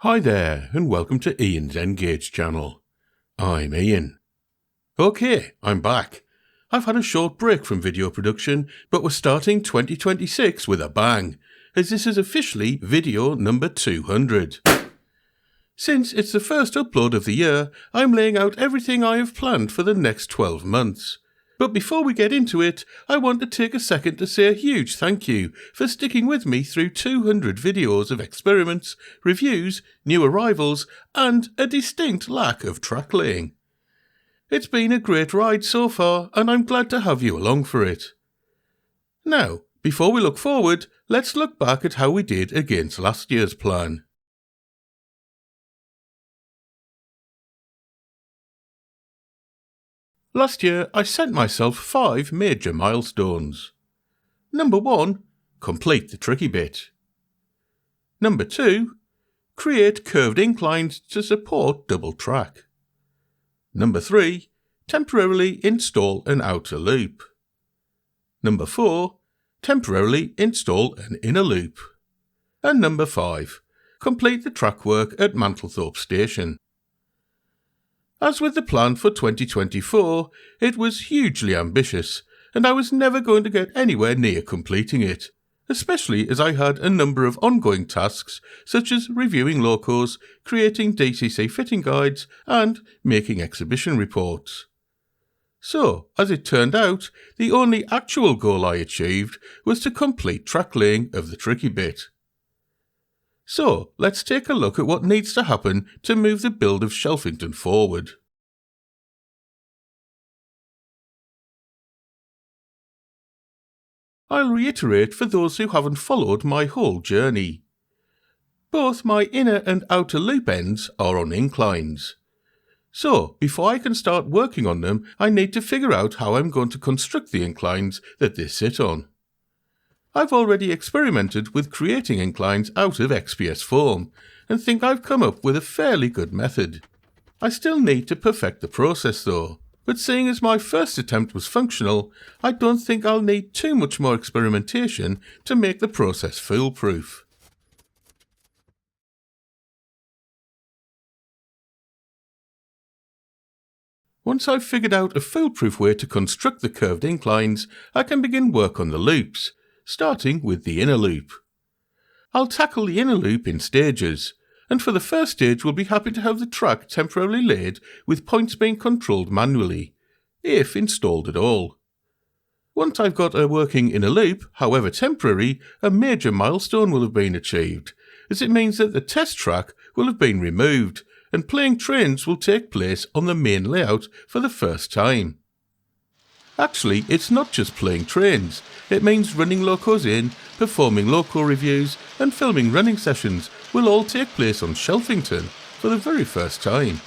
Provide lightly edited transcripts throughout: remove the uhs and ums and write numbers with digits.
Hi there, and welcome to Ian's Ngauge channel. I'm Ian. Okay, I'm back. I've had a short break from video production, but we're starting 2026 with a bang, as this is officially video number 200. Since it's the first upload of the year, I'm laying out everything I have planned for the next 12 months. But before we get into it, I want to take a second to say a huge thank you for sticking with me through 200 videos of experiments, reviews, new arrivals, and a distinct lack of track laying. It's been a great ride so far, and I'm glad to have you along for it. Now, before we look forward, let's look back at how we did against last year's plan. Last year, I set myself 5 major milestones. Number 1, complete the tricky bit. Number 2, create curved inclines to support double track. Number 3, temporarily install an outer loop. Number 4, temporarily install an inner loop. And number 5, complete the track work at Mantlethorpe Station. As with the plan for 2024, it was hugely ambitious, and I was never going to get anywhere near completing it, especially as I had a number of ongoing tasks such as reviewing locos, creating DCC fitting guides, and making exhibition reports. So, as it turned out, the only actual goal I achieved was to complete track laying of the tricky bit. So, let's take a look at what needs to happen to move the build of Shelfington forward. I'll reiterate for those who haven't followed my whole journey. Both my inner and outer loop ends are on inclines. So, before I can start working on them, I need to figure out how I'm going to construct the inclines that they sit on. I've already experimented with creating inclines out of XPS foam, and think I've come up with a fairly good method. I still need to perfect the process though, but seeing as my first attempt was functional, I don't think I'll need too much more experimentation to make the process foolproof. Once I've figured out a foolproof way to construct the curved inclines, I can begin work on the loops, starting with the inner loop. I'll tackle the inner loop in stages, and for the first stage we'll be happy to have the track temporarily laid with points being controlled manually, if installed at all. Once I've got a working inner loop, however temporary, a major milestone will have been achieved, as it means that the test track will have been removed, and playing trains will take place on the main layout for the first time. Actually, it's not just playing trains, it means running locos in, performing loco reviews, and filming running sessions will all take place on Shelfington for the very first time.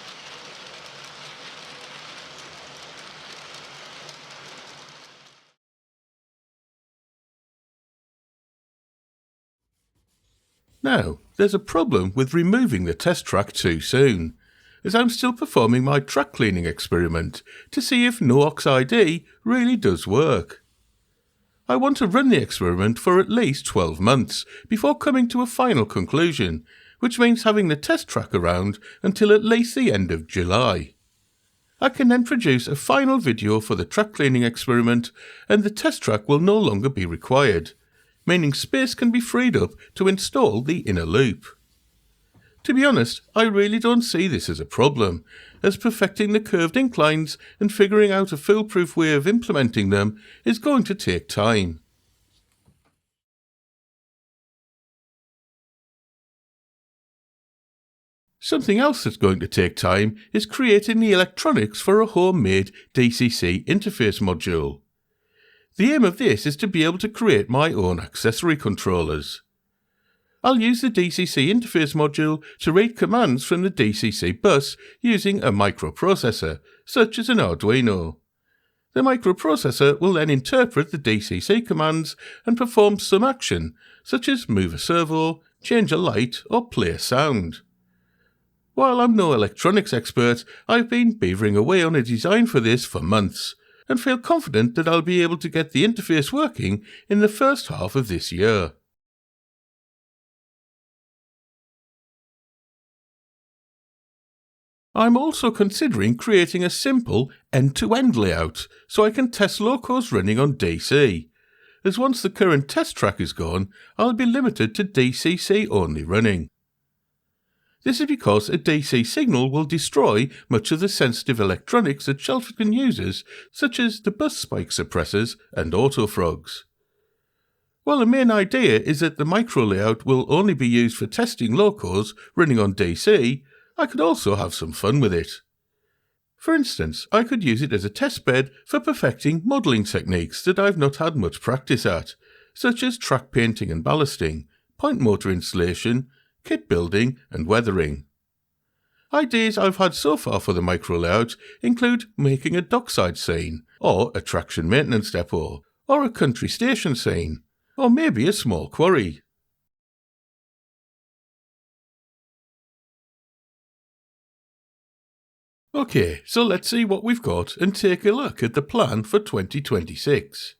Now, there's a problem with removing the test track too soon, as I'm still performing my track cleaning experiment to see if NOx ID really does work. I want to run the experiment for at least 12 months before coming to a final conclusion, which means having the test track around until at least the end of July. I can then produce a final video for the track cleaning experiment, and the test track will no longer be required, meaning space can be freed up to install the inner loop. To be honest, I really don't see this as a problem, as perfecting the curved inclines and figuring out a foolproof way of implementing them is going to take time. Something else that's going to take time is creating the electronics for a homemade DCC interface module. The aim of this is to be able to create my own accessory controllers. I'll use the DCC interface module to read commands from the DCC bus using a microprocessor, such as an Arduino. The microprocessor will then interpret the DCC commands and perform some action, such as move a servo, change a light, or play a sound. While I'm no electronics expert, I've been beavering away on a design for this for months, and feel confident that I'll be able to get the interface working in the first half of this year. I'm also considering creating a simple end-to-end layout so I can test locos running on DC, as once the current test track is gone, I'll be limited to DCC only running. This is because a DC signal will destroy much of the sensitive electronics that Shelfington uses, such as the bus spike suppressors and autofrogs. While the main idea is that the micro layout will only be used for testing locos running on DC, I could also have some fun with it. For instance, I could use it as a testbed for perfecting modelling techniques that I've not had much practice at, such as track painting and ballasting, point motor installation, kit building and weathering. Ideas I've had so far for the micro layout include making a dockside scene, or a traction maintenance depot, or a country station scene, or maybe a small quarry. Okay, so let's see what we've got and take a look at the plan for 2026.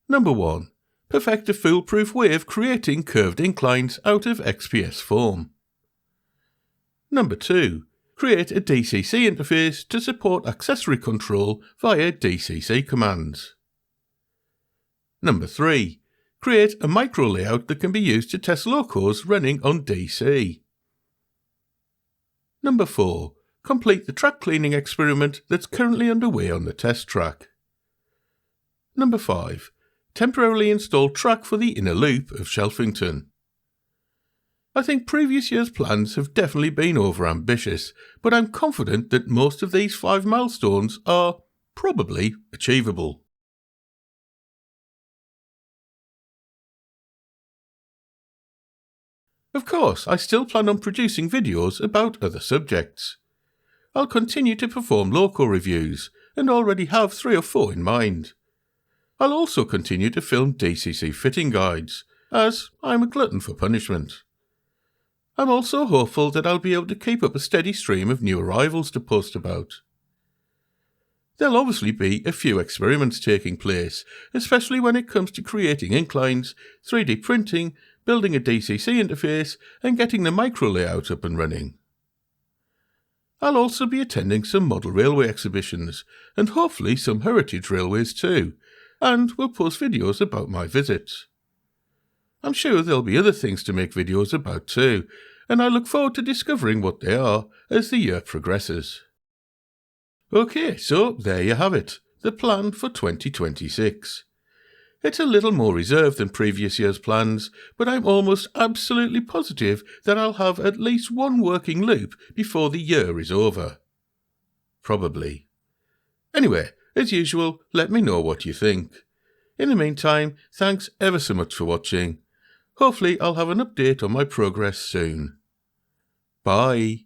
Number 1. Perfect a foolproof way of creating curved inclines out of XPS foam. Number 2. Create a DCC interface to support accessory control via DCC commands. Number 3. Create a micro layout that can be used to test locos running on DC. Number 4. Complete the track cleaning experiment that's currently underway on the test track. Number 5. Temporarily install track for the inner loop of Shelfington. I think previous year's plans have definitely been overambitious, but I'm confident that most of these 5 milestones are probably achievable. Of course, I still plan on producing videos about other subjects. I'll continue to perform local reviews, and already have 3 or 4 in mind. I'll also continue to film DCC fitting guides, as I'm a glutton for punishment. I'm also hopeful that I'll be able to keep up a steady stream of new arrivals to post about. There'll obviously be a few experiments taking place, especially when it comes to creating inclines, 3D printing, building a DCC interface, and getting the micro layout up and running. I'll also be attending some model railway exhibitions, and hopefully some heritage railways too, and will post videos about my visits. I'm sure there'll be other things to make videos about too, and I look forward to discovering what they are as the year progresses. Okay, so there you have it, the plan for 2026. It's a little more reserved than previous year's plans, but I'm almost absolutely positive that I'll have at least one working loop before the year is over. Probably. Anyway, as usual, let me know what you think. In the meantime, thanks ever so much for watching. Hopefully I'll have an update on my progress soon. Bye.